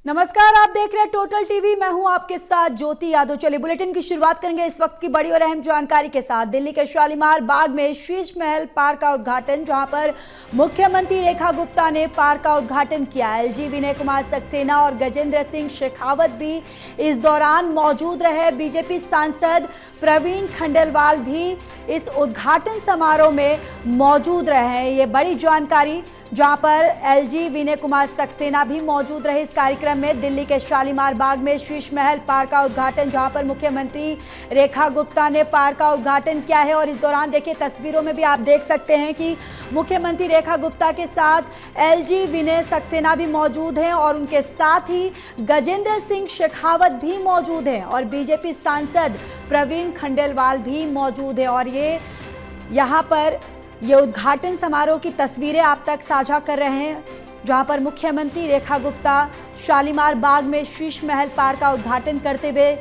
नमस्कार, आप देख रहे हैं टोटल टीवी। मैं हूं आपके साथ ज्योति यादव। चलिए बुलेटिन की शुरुआत करेंगे इस वक्त की बड़ी और अहम जानकारी के साथ। दिल्ली के शालीमार बाग में शीश महल पार्क का उद्घाटन, जहां पर मुख्यमंत्री रेखा गुप्ता ने पार्क का उद्घाटन किया। एलजी विनय कुमार सक्सेना और गजेंद्र सिंह शेखावत भी इस दौरान मौजूद रहे। बीजेपी सांसद प्रवीण खंडेलवाल भी इस उद्घाटन समारोह में मौजूद रहे। ये बड़ी जानकारी, जहां पर एलजी विनय कुमार सक्सेना भी मौजूद रहे इस कार्यक्रम में। दिल्ली के शालीमार बाग में शीश महल पार्क का उद्घाटन, जहां पर मुख्यमंत्री रेखा गुप्ता ने पार्क का उद्घाटन किया है। और इस दौरान देखिए तस्वीरों में भी आप देख सकते हैं कि मुख्यमंत्री रेखा गुप्ता के साथ एलजी विनय सक्सेना भी मौजूद हैं और उनके साथ ही गजेंद्र सिंह शेखावत भी मौजूद हैं और बीजेपी सांसद प्रवीण खंडेलवाल भी मौजूद है। और ये यहाँ पर ये उद्घाटन समारोह की तस्वीरें आप तक साझा कर रहे हैं, जहां पर मुख्यमंत्री रेखा गुप्ता शालीमार बाग में शीश महल पार्क का उद्घाटन करते हुए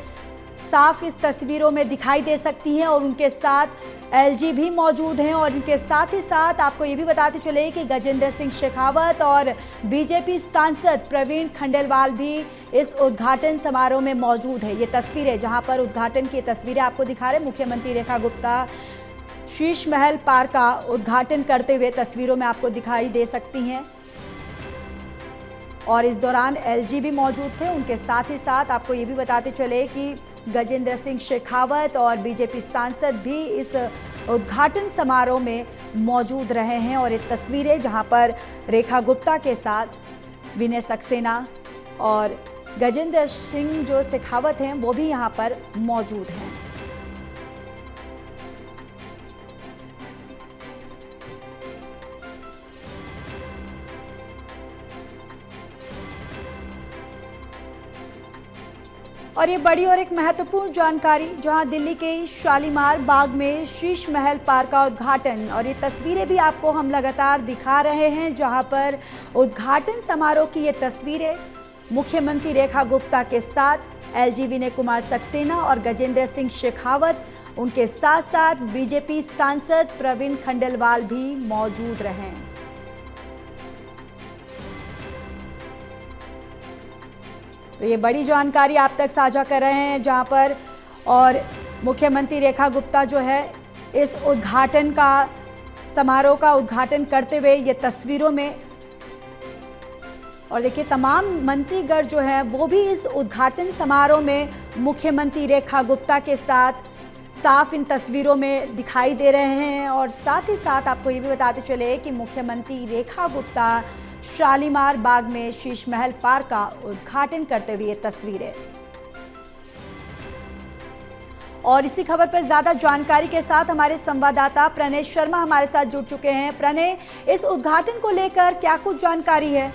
साफ इस तस्वीरों में दिखाई दे सकती हैं। और उनके साथ एलजी भी मौजूद हैं और इनके साथ ही साथ आपको ये भी बताते चले कि गजेंद्र सिंह शेखावत और बीजेपी सांसद प्रवीण खंडेलवाल भी इस उद्घाटन समारोह में मौजूद है। ये तस्वीरें, जहां पर उद्घाटन की तस्वीरें आपको दिखा रहे मुख्यमंत्री रेखा गुप्ता शीश महल पार्क का उद्घाटन करते हुए तस्वीरों में आपको दिखाई दे सकती हैं। और इस दौरान एलजी भी मौजूद थे। उनके साथ ही साथ आपको ये भी बताते चले कि गजेंद्र सिंह शेखावत और बीजेपी सांसद भी इस उद्घाटन समारोह में मौजूद रहे हैं। और ये तस्वीरें, जहां पर रेखा गुप्ता के साथ विनय सक्सेना और गजेंद्र सिंह जो शेखावत हैं वो भी यहाँ पर मौजूद हैं। और ये बड़ी और एक महत्वपूर्ण जानकारी, जहां दिल्ली के शालीमार बाग में शीश महल पार्क का उद्घाटन, और ये तस्वीरें भी आपको हम लगातार दिखा रहे हैं, जहां पर उद्घाटन समारोह की ये तस्वीरें मुख्यमंत्री रेखा गुप्ता के साथ एलजी विनय कुमार सक्सेना और गजेंद्र सिंह शेखावत, उनके साथ साथ बीजेपी सांसद प्रवीण खंडेलवाल भी मौजूद रहे। तो ये बड़ी जानकारी आप तक साझा कर रहे हैं, जहां पर और मुख्यमंत्री रेखा गुप्ता जो है इस उद्घाटन का समारोह का उद्घाटन करते हुए ये तस्वीरों में, और देखिए तमाम मंत्रीगण जो है वो भी इस उद्घाटन समारोह में मुख्यमंत्री रेखा गुप्ता के साथ साफ इन तस्वीरों में दिखाई दे रहे हैं। और साथ ही साथ आपको ये भी बताते चले कि मुख्यमंत्री रेखा गुप्ता शालीमार बाग में शीश महल पार्क का उद्घाटन करते हुए ये तस्वीरें। और इसी खबर पर ज्यादा जानकारी के साथ हमारे संवाददाता प्रणय शर्मा हमारे साथ जुड़ चुके हैं। प्रणय, इस उद्घाटन को लेकर क्या कुछ जानकारी है?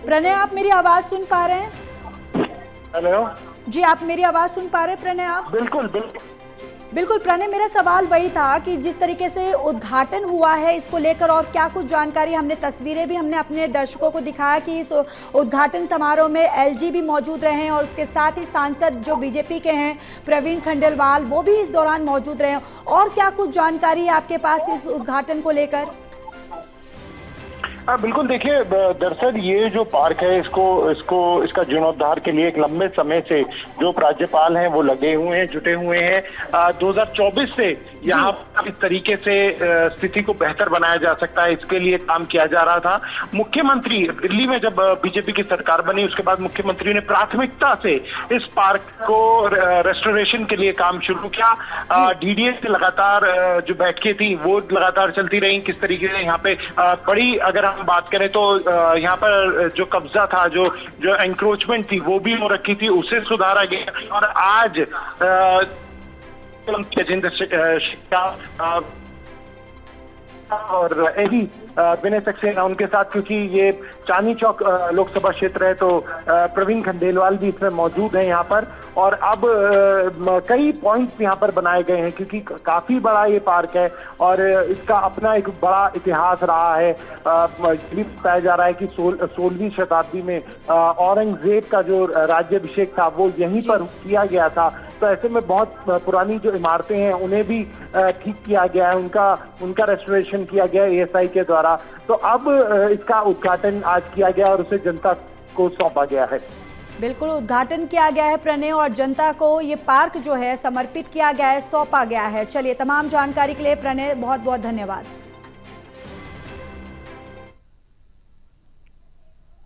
प्रणय, आप मेरी आवाज सुन पा रहे हैं? हेलो जी, आप मेरी आवाज सुन पा रहे हैं प्रणय? आप बिल्कुल बिल्कुल बिल्कुल प्रणय, मेरा सवाल वही था कि जिस तरीके से उद्घाटन हुआ है इसको लेकर और क्या कुछ जानकारी, हमने तस्वीरें भी हमने अपने दर्शकों को दिखाया कि इस उद्घाटन समारोह में एलजी भी मौजूद रहे हैं और उसके साथ ही सांसद जो बीजेपी के हैं प्रवीण खंडेलवाल वो भी इस दौरान मौजूद रहे। और क्या कुछ जानकारी है आपके पास इस उद्घाटन को लेकर? हाँ बिल्कुल, देखिए दरअसल ये जो पार्क है इसका जीर्णोद्धार के लिए एक लंबे समय से जो राज्यपाल हैं वो लगे हुए हैं, जुटे हुए हैं। 2024 से यहाँ इस तरीके से स्थिति को बेहतर बनाया जा सकता है, इसके लिए काम किया जा रहा था। मुख्यमंत्री दिल्ली में जब बीजेपी की सरकार बनी उसके बाद मुख्यमंत्री ने प्राथमिकता से इस पार्क को रेस्टोरेशन के लिए काम शुरू किया। डीडीए से लगातार जो बैठकें थी वो लगातार चलती रही, किस तरीके से यहाँ पे बड़ी, अगर हम बात करें तो यहाँ पर जो कब्जा था, जो एंक्रोचमेंट थी वो भी हो रखी थी, उसे सुधारा गया। और आज गजेंद्र और एडी विनय सक्सेना उनके साथ, क्योंकि ये चांदनी चौक लोकसभा क्षेत्र है तो प्रवीण खंडेलवाल भी इसमें मौजूद है यहाँ पर। और अब कई पॉइंट्स यहाँ पर बनाए गए हैं क्योंकि काफी बड़ा ये पार्क है और इसका अपना एक बड़ा इतिहास रहा है। ये बताया जा रहा है कि 16वीं शताब्दी में औरंगजेब का जो राज्याभिषेक था वो यहीं पर किया गया था। तो ऐसे में बहुत पुरानी जो इमारतें हैं उन्हें भी ठीक किया गया है, उनका रेस्टोरेशन किया गया है ASI के द्वारा। तो अब इसका उद्घाटन आज किया गया और उसे जनता को सौंपा गया है। बिल्कुल, उद्घाटन किया गया है प्रणय और जनता को ये पार्क जो है समर्पित किया गया है, सौंपा गया है। चलिए, तमाम जानकारी के लिए प्रणय बहुत बहुत धन्यवाद।